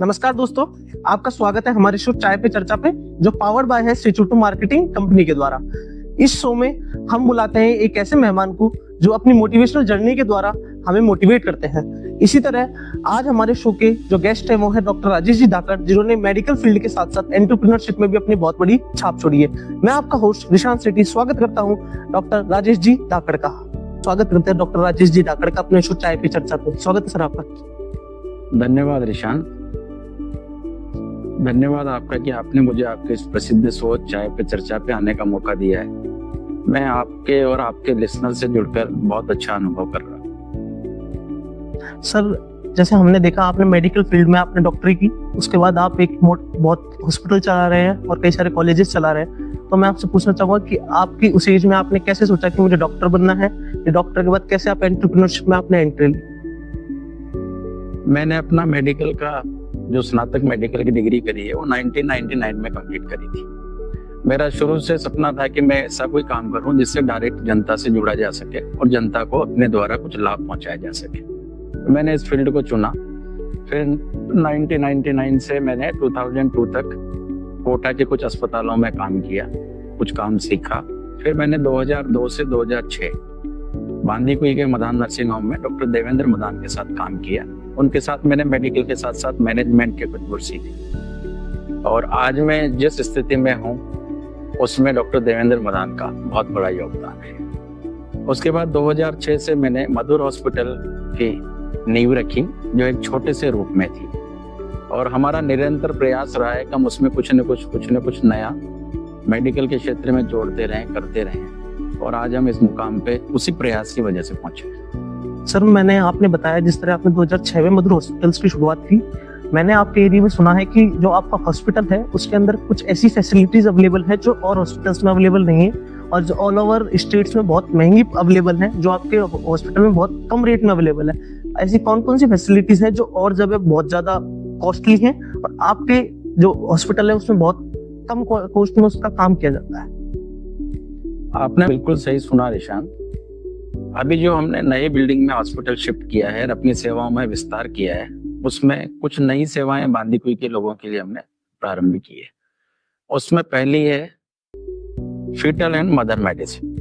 नमस्कार दोस्तों, आपका स्वागत है हमारे शो चाय पे चर्चा पे, जो पावर्ड बाय है श्रीचूटू मार्केटिंग कंपनी के द्वारा। इस शो में हम बुलाते हैं एक ऐसे मेहमान को जो अपनी मोटिवेशनल जर्नी के द्वारा हमें मोटिवेट करते हैं। इसी तरह आज हमारे शो के जो गेस्ट है वो है डॉक्टर राजेश जी धाकड़, जिन्होंने मेडिकल फील्ड के साथ साथ एंटरप्रेन्योरशिप में भी अपनी बहुत बड़ी छाप छोड़ी है। मैं आपका होस्ट निशांत सेठी स्वागत करता हूँ डॉक्टर राजेश जी धाकड़ का। स्वागत करते हैं डॉक्टर राजेश जी धाकड़ का अपने शो चाय पे चर्चा पे। स्वागत है सर आपका। धन्यवाद रिशांत, धन्यवाद आपका कि आपने मुझे आपके इस प्रसिद्ध शो चाय पे चर्चा पे आने का मौका दिया है। मैं आपके और आपके लिसनर से जुड़कर बहुत अच्छा अनुभव कर रहा हूँ। सर, जैसे हमने देखा आपने मेडिकल फील्ड में आपने डॉक्टरी की, उसके बाद आप एक बहुत हॉस्पिटल चला रहे हैं और कई सारे कॉलेजेस चला रहे हैं। तो मैं आपसे पूछना चाहूंगा कि आपकी उस एज में आपने कैसे सोचा कि मुझे डॉक्टर बनना है, या डॉक्टर के बाद कैसे आप एंटरप्रेन्योरशिप में आपने एंट्री ली? मैंने अपना मेडिकल का जो स्नातक मेडिकल की डिग्री करी है वो 1999 में कंप्लीट करी थी। मेरा शुरू से सपना था कि मैं ऐसा कोई काम करूं जिससे डायरेक्ट जनता से जुड़ा जा सके और जनता को अपने द्वारा कुछ लाभ पहुंचाया जा सके। मैंने इस फील्ड को चुना। फिर 1999 से मैंने 2002 तक कोटा के कुछ अस्पतालों में काम किया, कुछ काम सीखा। फिर मैंने 2002 से 2006 बांदीकुई के मदान नर्सिंग होम में डॉक्टर देवेंद्र मदान के साथ काम किया। उनके साथ मैंने मेडिकल के साथ साथ मैनेजमेंट के कुछ गुर सीखे और आज मैं जिस स्थिति में हूँ उसमें डॉक्टर देवेंद्र मदान का बहुत बड़ा योगदान है। उसके बाद 2006 से मैंने मधुर हॉस्पिटल की नींव रखी, जो एक छोटे से रूप में थी, और हमारा निरंतर प्रयास रहा है कि हम उसमें कुछ न कुछ नया मेडिकल के क्षेत्र में जोड़ते रहें, करते रहें, और आज हम इस मुकाम पे उसी प्रयास की वजह से पहुंचे। सर, आपने बताया जिस तरह आपने 2006 में मधुर हॉस्पिटल्स की शुरुआत की। मैंने आपके एरिया में सुना है कि जो आपका हॉस्पिटल है उसके अंदर कुछ ऐसी फैसिलिटीज अवेलेबल है जो और हॉस्पिटल्स में अवेलेबल नहीं है, और जो ऑल ओवर स्टेट्स में बहुत महंगी अवेलेबल है, जो आपके हॉस्पिटल में बहुत कम रेट में अवेलेबल है। ऐसी कौन कौन सी फैसिलिटीज है जो और जगह बहुत ज्यादा कॉस्टली है और आपके जो हॉस्पिटल है उसमें बहुत कम कॉस्ट में उसका काम किया जाता है? आपने बिल्कुल सही सुना रिशांत। अभी जो हमने नई बिल्डिंग में हॉस्पिटल शिफ्ट किया है, अपनी सेवाओं में विस्तार किया है, उसमें कुछ नई सेवाएं बांदीकुई के लोगों के लिए हमने प्रारंभ की है। उसमें पहली है फीटल एंड मदर मेडिसिन।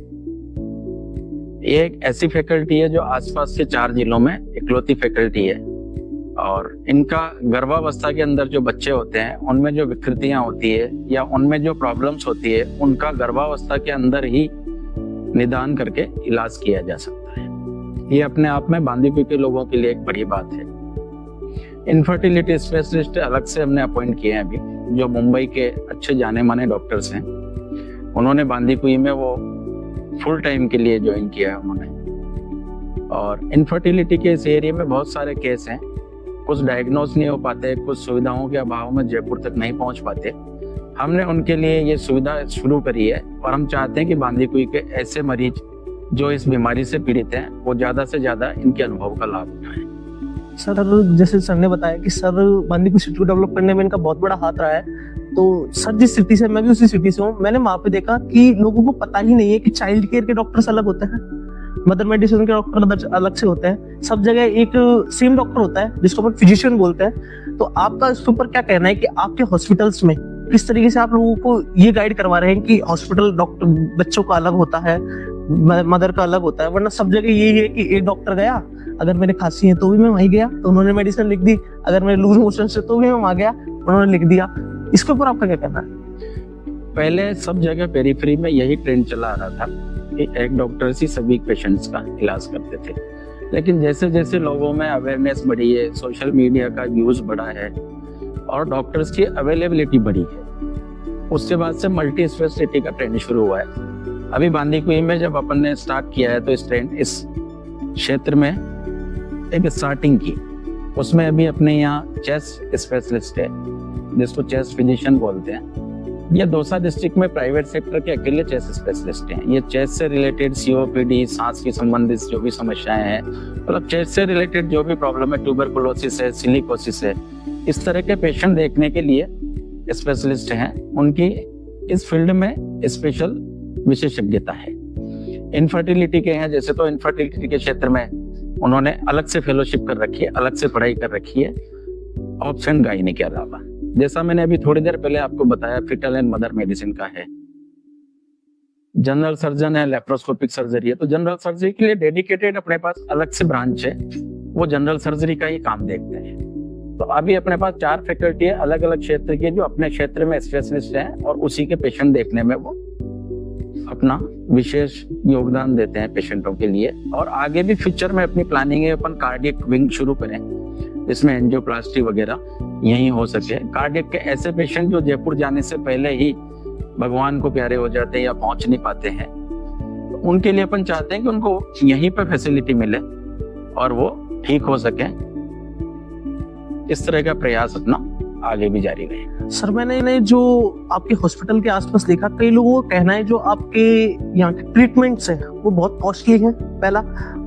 ये एक ऐसी फैकल्टी है जो आसपास के 4 जिलों में इकलौती फैकल्टी है, और इनका गर्भावस्था के अंदर जो बच्चे होते हैं उनमें जो विकृतियां होती है या उनमें जो प्रॉब्लम्स होती है उनका गर्भावस्था के अंदर ही निदान करके इलाज किया जा सकता है। ये अपने आप में बांदीकुई के लोगों के लिए एक बड़ी बात है। इनफर्टिलिटी स्पेशलिस्ट अलग से हमने अपॉइंट किए हैं अभी, जो मुंबई के अच्छे जाने माने डॉक्टर्स हैं। उन्होंने बांदीकुई में वो फुल टाइम के लिए ज्वाइन किया है उन्होंने। और इनफर्टिलिटी के इस एरिया में बहुत सारे केस हैं, कुछ डायग्नोज नहीं हो पाते, कुछ सुविधाओं के अभाव में जयपुर तक नहीं पहुंच पाते। हमने उनके लिए ये सुविधा शुरू करी है, और हम चाहते हैं कि बांदीकुई के ऐसे मरीज जो इस बीमारी से पीड़ित हैं वो ज्यादा से ज्यादा इनके अनुभव का लाभ उठाएं। सर, जैसे सर ने बताया कि सर बांदीकुई सिटी को डेवलप करने में इनका बहुत बड़ा हाथ रहा है, तो सर जिस सिटी से, मैं भी उसी सिटी से हूँ, मैंने वहां पे देखा कि लोगों को पता ही नहीं है कि चाइल्ड केयर के डॉक्टर्स अलग होते हैं, मदर मेडिसिन के डॉक्टर अलग से होते हैं। सब जगह एक सेम डॉक्टर होता है जिसको अपन फिजिशियन बोलते हैं। तो आपका इसके ऊपर क्या कहना है कि आपके हॉस्पिटल्स में किस तरीके से आप लोगों को ये गाइड करवा रहे हैं कि हॉस्पिटल डॉक्टर बच्चों का अलग होता है, मदर का अलग होता है? वरना सब जगह यही है कि एक डॉक्टर गया, अगर मेरे खांसी है तो भी मैं वहीं गया तो उन्होंने मेडिसिन लिख दी, अगर मेरे लूज मोशन से तो भी मैं वहां गया उन्होंने लिख दिया। इसके ऊपर आपका क्या कहना है? पहले सब जगह पेरिफेरी में यही ट्रेंड चला आ रहा था कि एक डॉक्टर ही सभी पेशेंट्स का इलाज करते थे। लेकिन जैसे जैसे लोगों में अवेयरनेस बढ़ी है, सोशल मीडिया का यूज बढ़ा है और डॉक्टर्स की अवेलेबिलिटी बढ़ी है, उसके बाद से मल्टी स्पेशलिटी का ट्रेंड शुरू हुआ है। अभी बांदीकुई में जब अपन ने स्टार्ट किया है तो इस क्षेत्र में एक स्टार्टिंग की, उसमें अभी अपने यहाँ चेस्ट स्पेशलिस्ट है जिसको चेस्ट फिजिशियन बोलते हैं। ये दौसा डिस्ट्रिक्ट में प्राइवेट सेक्टर के अकेले चेस्ट स्पेशलिस्ट हैं। ये चेस्ट से रिलेटेड सीओपीडी, सांस की संबंधित जो भी समस्याएं हैं, मतलब चेस्ट से रिलेटेड जो भी प्रॉब्लम है, ट्यूबरकुलोसिस है, सिलिकोसिस है, इस तरह के पेशेंट देखने के लिए स्पेशलिस्ट हैं। उनकी इस फील्ड में स्पेशल विशेषज्ञता है। इनफर्टिलिटी के हैं जैसे, तो इनफर्टिलिटी के क्षेत्र में उन्होंने अलग से फेलोशिप कर रखी है, अलग से पढ़ाई कर रखी है। ऑप्शन गायनी के अलावा, जैसा मैंने अभी थोड़ी देर पहले आपको बताया, फिटल एंड मदर मेडिसिन का है, जनरल सर्जन है, लेप्रोस्कोपिक सर्जरी है। तो जनरल सर्जरी के लिए डेडिकेटेड अपने पास अलग से ब्रांच है, वो जनरल सर्जरी का ही काम देखते हैं। तो अभी अपने पास 4 फैकल्टी है अलग अलग क्षेत्र के, जो अपने क्षेत्र में स्पेशलिस्ट हैं और उसी के पेशेंट देखने में वो अपना विशेष योगदान देते हैं पेशेंटों के लिए। और आगे भी फ्यूचर में अपनी प्लानिंग है अपन कार्डियक विंग शुरू करें, जिसमें एंजियोप्लास्टी वगैरह यहीं हो सके। कार्डियक के ऐसे पेशेंट जो जयपुर जाने से पहले ही भगवान को प्यारे हो जाते हैं या पहुंच नहीं पाते हैं, तो उनके लिए अपन चाहते हैं कि उनको यहीं पे फैसिलिटी मिले और वो ठीक हो सके। इस तरह का प्रयास अपना आगे भी जारी रहेगा। सर, मैंने जो आपके हॉस्पिटल के आसपास देखा, कई लोगों का कहना है जो आपके यहाँ के ट्रीटमेंट्स हैं वो बहुत कॉस्टली हैं, पहला।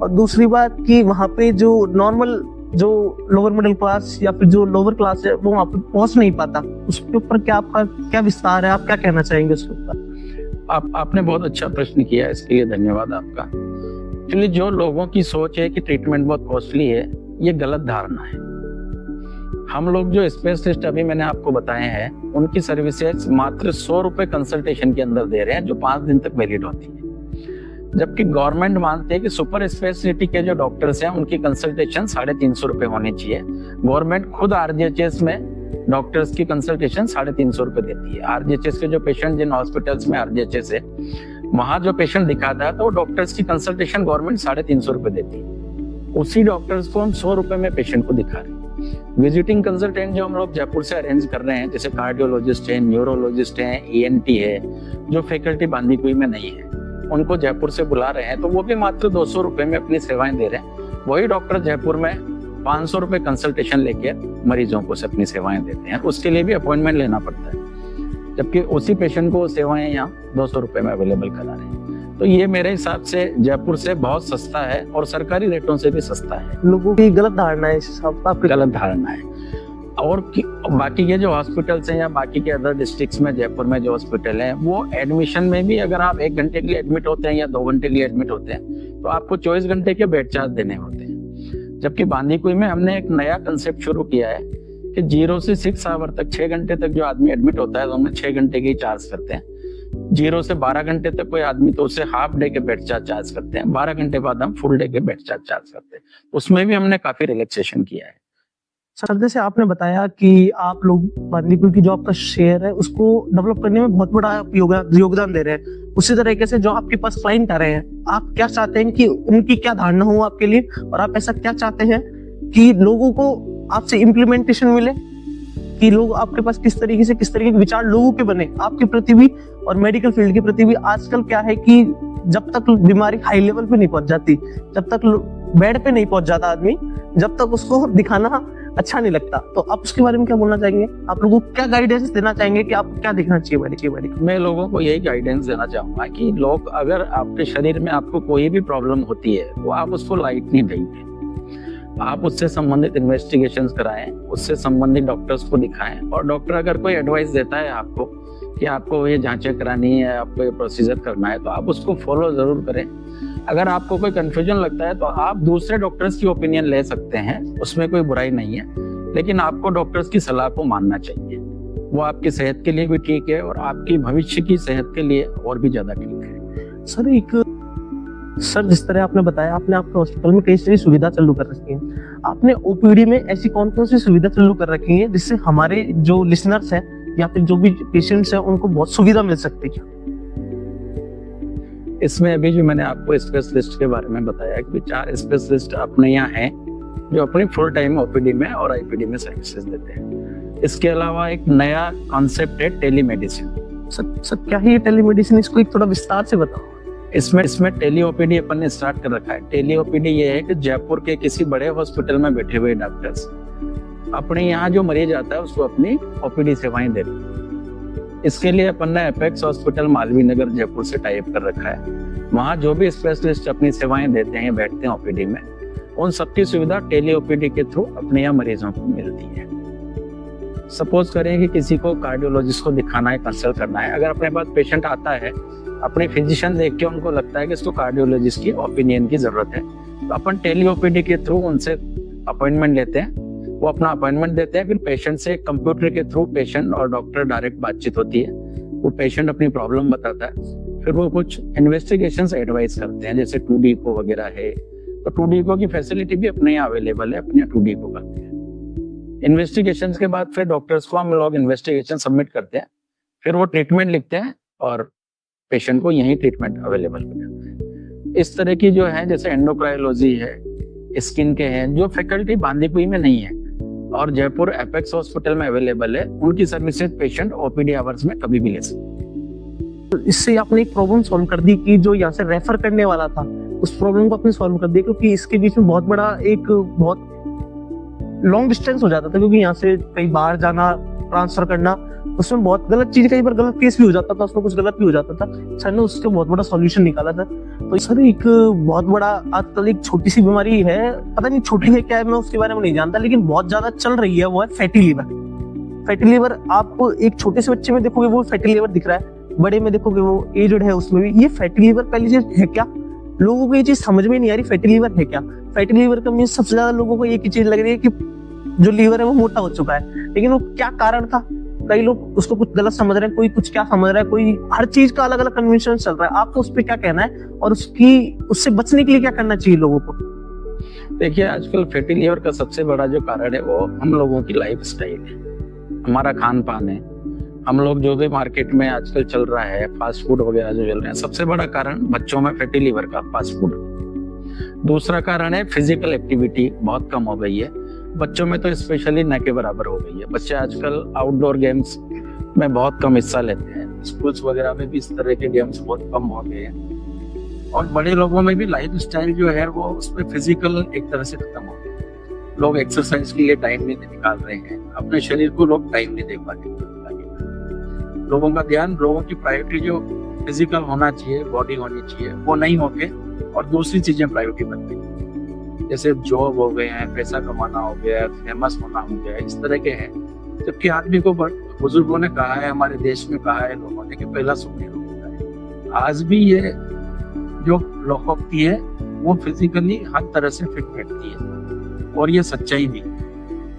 और दूसरी बात कि वहाँ पे जो नॉर्मल, जो लोअर मिडिल क्लास या फिर जो लोअर क्लास है, वो वहाँ पे पहुँच नहीं पाता। उसके ऊपर क्या आपका क्या विस्तार है, आप क्या कहना चाहेंगे उसके ऊपर? आपने बहुत अच्छा प्रश्न किया है, इसके लिए धन्यवाद आपका। एक्चुअली जो लोगों की सोच है कि ट्रीटमेंट बहुत कॉस्टली है, ये गलत धारणा है। हम लोग जो स्पेशलिस्ट अभी मैंने आपको बताए हैं, उनकी सर्विसेज मात्र 100 रुपए कंसल्टेशन के अंदर दे रहे हैं, जो 5 दिन तक वैलिड होती है। जबकि गवर्नमेंट मानते हैं कि सुपर स्पेशलिटी के जो डॉक्टर्स हैं उनकी कंसल्टेशन 350 रुपए होनी चाहिए। गवर्नमेंट खुद आरजीएचएस में डॉक्टर्स की कंसल्टेशन 350 रुपए देती है। आरजीएचएस के जो पेशेंट जिन हॉस्पिटल्स में आरजीएचएस है, वहां जो पेशेंट दिखाता है तो वो डॉक्टर्स की कंसल्टेशन गवर्नमेंट 350 रुपए देती है। उसी डॉक्टर्स को हम 100 रुपए में पेशेंट को दिखा रहे हैं। विजिटिंग कंसल्टेंट जो हम लोग जयपुर से अरेंज कर रहे हैं, जैसे कार्डियोलॉजिस्ट है, न्यूरोलॉजिस्ट है, ईएनटी है, जो फैकल्टी बांदीकुई में नहीं है, उनको जयपुर से बुला रहे हैं, तो वो भी मात्र 200 रुपए में अपनी सेवाएं दे रहे हैं। वही डॉक्टर जयपुर में 500 रुपए कंसल्टेशन लेके मरीजों को से अपनी सेवाएं देते हैं। उसके लिए भी अपॉइंटमेंट लेना पड़ता है, जबकि उसी पेशेंट को सेवाएं यहाँ 200 रुपए में अवेलेबल करा रहे हैं। तो ये मेरे हिसाब से जयपुर से बहुत सस्ता है और सरकारी रेटों से भी सस्ता है। लोगों की गलत धारणा है, इस हिसाब से गलत धारणा है। और बाकी के जो हॉस्पिटल्स हैं या बाकी के अदर डिस्ट्रिक्ट्स में जयपुर में जो हॉस्पिटल है, वो एडमिशन में भी अगर आप 1 घंटे के लिए एडमिट होते हैं या 2 घंटे के लिए एडमिट होते हैं, तो आपको 24 घंटे के बेड चार्ज देने होते हैं। जबकि बांदीकुई में हमने एक नया कंसेप्ट शुरू किया है कि 0 से 6 आवर तक, 6 घंटे तक जो आदमी एडमिट होता है तो हमने 6 घंटे के ही चार्ज करते हैं। 0 से 12 घंटे तक कोई आदमी, तो उसे हाफ डे के बेड चार्ज करते हैं। 12 घंटे बाद हम फुल डे के बेड चार्ज करते हैं। उसमें भी हमने काफी रिलैक्सेशन किया है। सर, जैसे आपने बताया कि आप लोग बांदीकुई की जो आपका शेयर है उसको डेवलप करने में बहुत बड़ा योगदान दे रहे हैं, उसी तरीके से जो आपके पास क्लाइंट आ रहे हैं, आप क्या चाहते हैं कि उनकी क्या धारणा हो आपके लिए, और आप ऐसा क्या चाहते हैं कि लोगों को आपसे इम्प्लीमेंटेशन मिले, कि लोग आपके पास किस तरीके के विचार लोगों के बने आपके प्रति भी और मेडिकल फील्ड के प्रति भी। आजकल क्या है कि जब तक बीमारी हाई लेवल पे नहीं पहुंच जाती, जब तक बेड पे नहीं पहुंच जाता आदमी, जब तक उसको दिखाना अच्छा नहीं लगता। तो आप उसके बारे में क्या बोलना चाहेंगे? आप लोगों को क्या गाइडेंस देना चाहेंगे कि आप क्या देखना चाहिए बारी? मैं लोगों को यही गाइडेंस देना चाहूंगा कि लोग, अगर आपके शरीर में आपको कोई भी प्रॉब्लम होती है, तो आप उसको लाइट नहीं लेंगे। आप उससे संबंधित इन्वेस्टिगेशंस कराएं, उससे संबंधित डॉक्टर्स को दिखाएं, और डॉक्टर अगर कोई एडवाइस देता है आपको कि आपको ये जांचें करानी है, आपको ये प्रोसीजर करना है, तो आप उसको फॉलो जरूर करें। अगर आपको कोई कंफ्यूजन लगता है तो आप दूसरे डॉक्टर्स की ओपिनियन ले सकते हैं, उसमें कोई बुराई नहीं है, लेकिन आपको डॉक्टर्स की सलाह को मानना चाहिए। वो आपकी सेहत के लिए भी ठीक है और आपकी भविष्य की सेहत के लिए और भी ज्यादा ठीक है। सर, जिस तरह आपने बताया, आपने आपके हॉस्पिटल में कई सारी सुविधा चालू कर रखी है, आपने ओपीडी में ऐसी कौन कौन सी सुविधा चालू कर रखी है जिससे हमारे जो लिसनर्स हैं या फिर जो भी पेशेंट्स हैं उनको बहुत सुविधा मिल सकती है? इसमें अभी जो मैंने आपको स्पेशलिस्ट के बारे में बताया कि 4 स्पेशलिस्ट अपने यहाँ हैं जो अपनी फुल टाइम ओपीडी में और आईपीडी में सर्विसेज देते हैं। इसके अलावा एक नया कॉन्सेप्ट है टेलीमेडिसिन। सर क्या है ये टेलीमेडिसिन? इसको एक थोड़ा विस्तार से बताओ। इसमें टेली ओपीडी अपन ने स्टार्ट कर रखा है। टेली ओपीडी ये है कि जयपुर के किसी बड़े हॉस्पिटल में बैठे हुए डॉक्टर्स अपने यहाँ जो मरीज आता है उसको अपनी ओपीडी सेवाएं दे रहे हैं। इसके लिए अपन ने एपेक्स हॉस्पिटल मालवीय नगर जयपुर से टाई अप कर रखा है। वहाँ जो भी स्पेशलिस्ट अपनी सेवाएं देते हैं, बैठते हैं ओपीडी में, उन सबकी सुविधा टेली ओपीडी के थ्रू अपने यहाँ मरीजों को मिलती है। सपोज करें कि किसी को कार्डियोलॉजिस्ट को दिखाना है, कंसल्ट करना है, अगर अपने पास पेशेंट आता है, अपने फिजिशियन देख के उनको लगता है कि इसको कार्डियोलॉजिस्ट की ओपिनियन की जरूरत है, तो अपन टेली ओपीडी के थ्रू उनसे अपॉइंटमेंट लेते हैं, वो अपना अपॉइंटमेंट देते हैं, फिर पेशेंट से कंप्यूटर के थ्रू पेशेंट और डॉक्टर डायरेक्ट बातचीत होती है। वो पेशेंट अपनी प्रॉब्लम बताता है, फिर वो कुछ इन्वेस्टिगेशंस एडवाइस करते हैं, जैसे 2D को वगैरह है, तो 2D को की फैसिलिटी भी अपने यहाँ अवेलेबल है, अपने 2D को करते हैं। इन्वेस्टिगेशंस के बाद फिर डॉक्टर्स को हम लोग इन्वेस्टिगेशन सबमिट करते हैं, फिर वो ट्रीटमेंट लिखते हैं और पेशेंट को यही ट्रीटमेंट अवेलेबल हो जाता है। इस तरह की जो है, जैसे एंडोक्राइनोलॉजी है, स्किन के हैं, जो फैकल्टी बांदीकुई में नहीं है और जयपुर एपेक्स हॉस्पिटल में अवेलेबल है, उनकी सर्विसेज पेशेंट ओपीडी आवर्स में कभी भी ले सकते हैं। तो इससे आपने एक प्रॉब्लम सॉल्व कर दी कि जो यहाँ से रेफर करने वाला था, उस प्रॉब्लम को आपने सॉल्व कर दिया, क्योंकि इसके बीच में बहुत बड़ा एक बहुत लॉन्ग डिस्टेंस हो जाता था, क्योंकि यहाँ से कहीं बाहर जाना, ट्रांसफर करना, उसमें बहुत गलत चीज, कई बार गलत केस भी हो जाता था, उसमें कुछ गलत भी हो जाता था। सर ने उसका बहुत बड़ा सॉल्यूशन निकाला था। तो सर एक बहुत बड़ा आजकल एक छोटी सी बीमारी है, पता नहीं छोटी है क्या है, मैं उसके बारे में नहीं जानता, लेकिन बहुत ज्यादा चल रही है, वो है फैटी लीवर। फैटी लीवर आप एक छोटे से बच्चे में देखोगे वो फैटी लीवर दिख रहा है, बड़े में देखोगे वो एजड है, उसमें भी ये फैटी लीवर पहली चीज है क्या? लोगों को ये चीज समझ में नहीं आ रही, फैटी लीवर है क्या? फैटी लीवर का मीन्स सबसे ज्यादा लोगों को एक ही चीज लग रही है कि जो लीवर है वो मोटा हो चुका है, लेकिन वो क्या कारण था? कई लोग उसको कुछ गलत समझ रहे हैं, कोई कुछ क्या समझ रहा है, कोई हर चीज का अलग अलग कन्वेंशन चल रहा है। आपको उस पर क्या कहना है और उससे बचने के लिए क्या करना चाहिए लोगों को? देखिए, आजकल फैटी लीवर का सबसे बड़ा जो कारण है वो हम लोगों की लाइफ स्टाइल है, हमारा खान पान है। हम लोग जो भी मार्केट में आजकल चल रहा है, फास्ट फूड वगैरह जो चल रहे हैं, सबसे बड़ा कारण बच्चों में फैटी लीवर का फास्ट फूड। दूसरा कारण है फिजिकल एक्टिविटी बहुत कम हो गई है, बच्चों में तो स्पेशली न के बराबर हो गई है। बच्चे आजकल आउटडोर गेम्स में बहुत कम हिस्सा लेते हैं, स्कूल्स वगैरह में भी इस तरह के गेम्स बहुत कम हो गए हैं। और बड़े लोगों में भी लाइफ स्टाइल जो है वो उसमें फिजिकल एक तरह से खत्म हो गया। लोग एक्सरसाइज के लिए टाइम नहीं निकाल रहे हैं, अपने शरीर को लोग टाइम नहीं दे पाते। लोगों का ध्यान, लोगों की प्रायोरिटी जो फिजिकल होना चाहिए, बॉडी होनी चाहिए, वो नहीं होके और दूसरी चीजें प्रायोरिटी बन गई, जैसे जॉब हो गए हैं, पैसा कमाना हो गया, फेमस होना हो गया, इस तरह के हैं। जबकि आदमी को बुजुर्गों ने कहा है, हमारे देश में कहा है लोगों ने कि पहला सुख निरोग है। आज भी ये जो लोकोक्ति है वो फिजिकली हर तरह से फिट बैठती है और ये सच्चाई भी।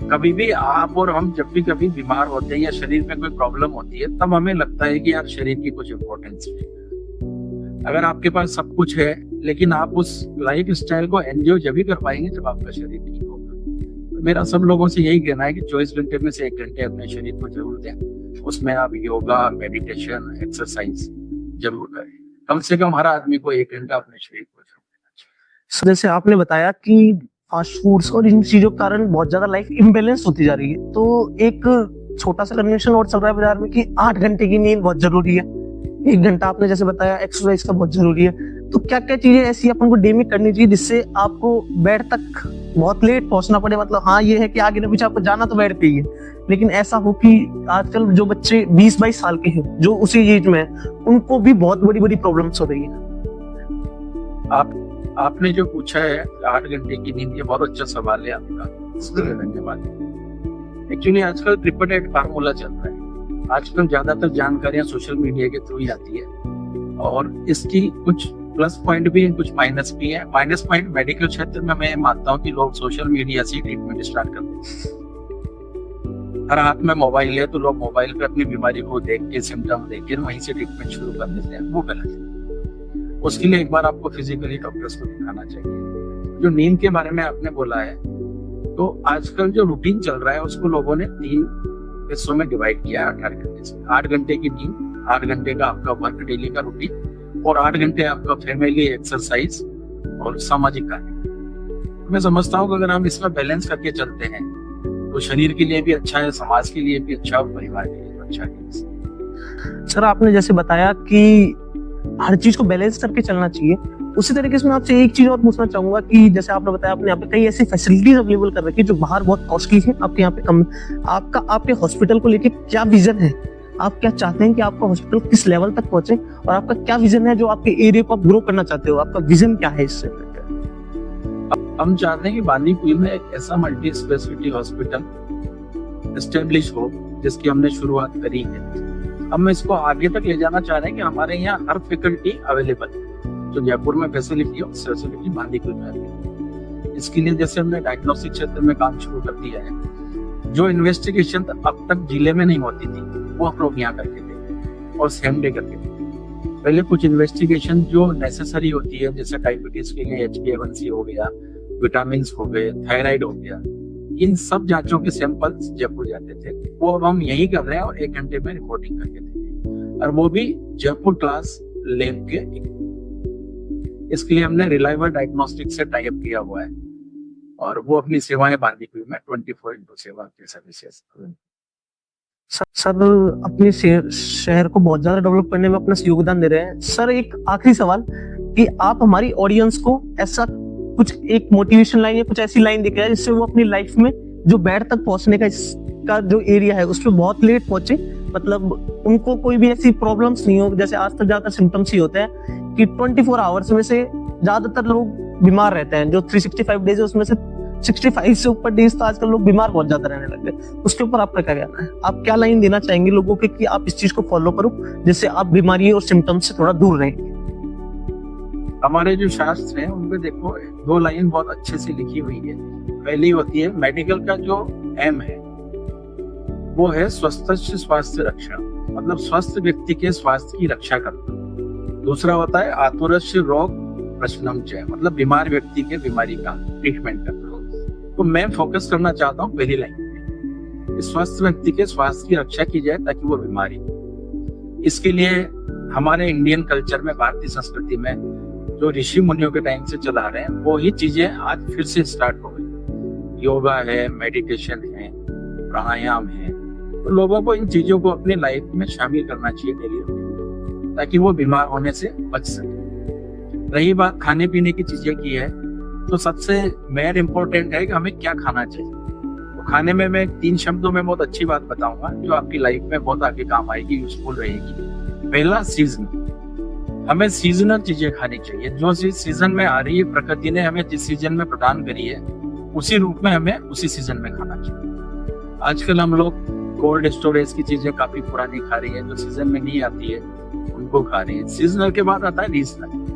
कभी भी आप और हम जब भी कभी बीमार होते हैं या शरीर में कोई प्रॉब्लम होती है, तब हमें लगता है कि यार शरीर की कुछ इम्पोर्टेंस है। अगर आपके पास सब कुछ है लेकिन आप उस लाइफ स्टाइल को एंजॉय जब भी कर पाएंगे जब आपका शरीर ठीक होगा। तो मेरा सब लोगों से यही कहना है कि 24 घंटे में से 1 घंटे अपने शरीर को जरूर दें, उसमें आप योगा, मेडिटेशन, एक्सरसाइज जरूर करें। कम से कम हर आदमी को 1 घंटा अपने शरीर को जरूर देना चाहिए। जैसे आपने बताया कि फास्ट फूड्स और इन चीजों के कारण बहुत ज्यादा लाइफ इम्बैलेंस होती जा रही है, तो एक छोटा सा कन्वेंशन और चल रहा है बाजार में कि 8 घंटे की नींद बहुत जरूरी है, 1 घंटा आपने जैसे बताया एक्सरसाइज का बहुत जरूरी है। तो क्या क्या चीजें ऐसी अपन को डे में करनी चाहिए जिससे आपको बेड तक बहुत लेट पहुंचना पड़े? मतलब हाँ ये है कि आगे न पीछे आपको जाना तो बेड पे ही है, लेकिन ऐसा हो कि आजकल जो बच्चे 20-22 साल के हैं जो उसी एज में है, उनको भी बहुत बड़ी बड़ी प्रॉब्लम्स हो रही है। आपने जो पूछा है 8 घंटे की नींद, ये बहुत अच्छा सवाल है आपका, धन्यवाद। एक्चुअली आजकल 888 फार्मूला चल रहा है। आजकल ज्यादातर जानकारियां सोशल मीडिया के थ्रू ही आती है और इसकी कुछ प्लस पॉइंट भी है, कुछ माइनस भी है। माइनस पॉइंट मेडिकल क्षेत्र में मैं मानता हूँ कि लोग सोशल मीडिया से ट्रीटमेंट स्टार्ट करते हैं। हर हाथ में मोबाइल है तो लोग मोबाइल पे अपनी बीमारी को देख के, सिम्टम देख के वहीं से ट्रीटमेंट शुरू कर देते हैं, वो गलत है। उसके लिए एक बार आपको फिजिकली डॉक्टर्स को दिखाना चाहिए। जो नींद के बारे में आपने बोला है, तो आजकल जो रूटीन चल रहा है उसको लोगों ने 3 हिस्सों में डिवाइड किया है 18 घंटे से। 8 घंटे की नींद, 8 घंटे का आपका वर्क डेली का रूटीन और 8 घंटे आपका फैमिली, एक्सरसाइज और सामाजिक कार्य। मैं समझता हूँ कि अगर हम इसमें बैलेंस करके चलते हैं तो शरीर के लिए भी अच्छा है, समाज के लिए भी अच्छा और परिवार के लिए भी अच्छा है। सर आपने जैसे बताया कि हर चीज को बैलेंस करके चलना चाहिए, उसी तरीके से मैं आपसे एक चीज और पूछना चाहूंगा कि जैसे आपने बताया आपने यहाँ पे कई ऐसी फैसिलिटीज अवेलेबल कर रखी है जो बाहर बहुत कॉस्टली है, आपके यहाँ पे कम। आपके हॉस्पिटल को लेके क्या विजन है? आप क्या चाहते हैं कि आपका हॉस्पिटल किस लेवल तक पहुंचे और आपका क्या विजन है जो आपके एरिया को आप ग्रो करना चाहते हो? आपका विजन क्या है इससे? हम चाहते हैं कि बांदीकुई में एक ऐसा मल्टी स्पेशलिटी हॉस्पिटल एस्टेब्लिश हो जिसकी हमने शुरुआत करी है। अब मैं इसको आगे तक ले जाना चाह रहे हैं कि हमारे यहाँ हर फैकल्टी अवेलेबल है। जो जयपुर में फैसिलिटी है उस फैसिलिटी बांदीकुई में है। इसके लिए जैसे हमने डायग्नोस्टिक क्षेत्र में काम शुरू कर दिया है। जो इन्वेस्टिगेशन अब तक जिले में नहीं होती थी वो हम लोग यहाँ करके थे और सेम डे करके थे। पहले कुछ इन्वेस्टिगेशन जो नेसेसरी होती है, जैसे डायबिटीज के लिए HbA1c हो गया, विटामिन हो गए, थायराइड हो गया, इन सब जांचों के सैंपल्स जयपुर जाते थे। वो अब हम यही कर रहे हैं और 1 घंटे में रिपोर्टिंग करके थे, और वो भी जयपुर क्लास लैब के। इसके लिए हमने रिलायबल डायग्नोस्टिक से टाई अप किया हुआ है और वो अपनी सेवाएं बांदीकुई में 24/7 की सर्विसेज। सर अपने शहर को बहुत ज्यादा डेवलप करने में अपना योगदान दे रहे हैं। सर एक आखिरी सवाल कि आप हमारी ऑडियंस को ऐसा कुछ एक मोटिवेशन लाइन या कुछ ऐसी लाइन दिखाए जिससे वो अपनी लाइफ में जो बेड तक पहुंचने का जो एरिया है उसमें बहुत लेट पहुंचे, मतलब उनको कोई भी ऐसी प्रॉब्लम्स नहीं हो। जैसे आज तक ज्यादातर सिम्टम्स ही होते हैं कि 24 आवर्स में से ज्यादातर लोग बीमार रहते हैं। जो 365 डेज है उसमें से 65 से ऊपर डेज तो आजकल लोग बीमार बहुत ज्यादा रहने लग गए। उसके ऊपर आपका क्या कहना है? आप क्या लाइन देना चाहेंगे लोगों के कि आप इस चीज को फॉलो करो जिससे आप बीमारी और सिम्टम्स से थोड़ा दूर रहें? हमारे जो शास्त्र हैं उनमें देखो 2 लाइन बहुत अच्छे से लिखी हुई है। पहली होती है मेडिकल का जो एम है वो है स्वस्थ स्वास्थ्य रक्षा, मतलब स्वस्थ व्यक्ति के स्वास्थ्य की रक्षा करना। दूसरा होता है आतुरस्य रोग प्रशमनम जय, मतलब बीमार व्यक्ति के बीमारी का ट्रीटमेंट करना। तो मैं फोकस करना चाहता हूँ पहली लाइन पे, स्वस्थ व्यक्ति के स्वास्थ्य की रक्षा की जाए ताकि वो बीमारी। इसके लिए हमारे इंडियन कल्चर में, भारतीय संस्कृति में जो ऋषि मुनियों के टाइम से चला रहे हैं वो ही चीजें आज फिर से स्टार्ट हो गई। योगा है, मेडिटेशन है, प्राणायाम है, तो लोगों को इन चीजों को अपनी लाइफ में शामिल करना चाहिए डेली रूटीन, ताकि वो बीमार होने से बच सके। रही बात खाने पीने की चीजें की है, तो सबसे मेन इम्पोर्टेंट है कि हमें क्या खाना चाहिए। तो खाने में मैं 3 शब्दों में बहुत अच्छी बात बताऊंगा जो आपकी लाइफ में बहुत आगे काम आएगी, यूजफुल रहेगी। पहला, सीजन। हमें सीजनल चीजें खानी चाहिए। जो चीज सीजन में आ रही है, प्रकृति ने हमें जिस सीजन में प्रदान करी है उसी रूप में हमें उसी सीजन में खाना चाहिए। आजकल हम लोग कोल्ड स्टोरेज की चीजें काफी पुरानी खा रही है, जो सीजन में नहीं आती है उनको खा रही है। सीजनल के बाद आता है रीजनल।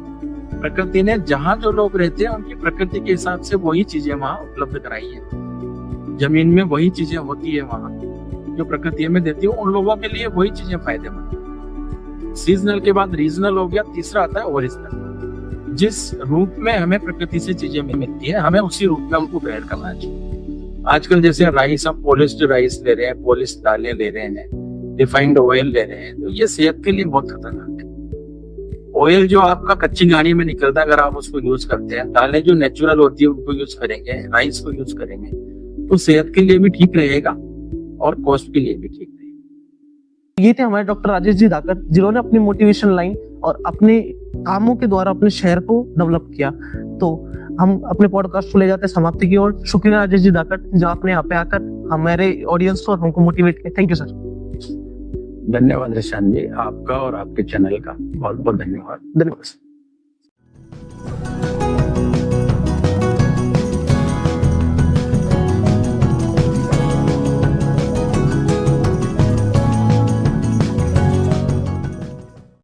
प्रकृति ने जहाँ जो लोग रहते हैं उनकी प्रकृति के हिसाब से वही चीजें वहां उपलब्ध कराई है। जमीन में वही चीजें होती है वहां जो प्रकृति में देती है, उन लोगों के लिए वही चीजें फायदेमंद है। सीजनल के बाद रीजनल हो गया, तीसरा आता है ओरिजिनल। जिस रूप में हमें प्रकृति से चीजें मिलती है हमें उसी रूप में उनको ग्रहण करना चाहिए। आजकल जैसे राइस, हम पॉलिश्ड राइस ले रहे हैं, पॉलिश दालें ले रहे हैं, रिफाइंड ऑयल ले रहे हैं, तो ये सेहत के लिए बहुत खतरनाक है। ऑयल जो आपका कच्ची घानी में निकलता है, अगर आप उसको यूज करते हैं, दालें जो नेचुरल होती है उनको यूज करेंगे, राइस को यूज करेंगे, तो सेहत के लिए भी ठीक रहेगा और कॉस्ट के लिए भी ठीक रहेगा। ये थे हमारे डॉक्टर राजेश जी धाकड़, जिन्होंने अपनी मोटिवेशन लाइन और अपने कामों के द्वारा अपने शहर को डेवलप किया। तो हम अपने पॉडकास्ट को ले जाते हैं समाप्ति की ओर। शुक्रिया राजेश जी धाकड़, जो आपने यहाँ पे आकर हमारे ऑडियंस को और हमको मोटिवेट किया। Thank you sir. धन्यवाद निशान जी, आपका और आपके चैनल का बहुत बहुत धन्यवाद। धन्यवाद।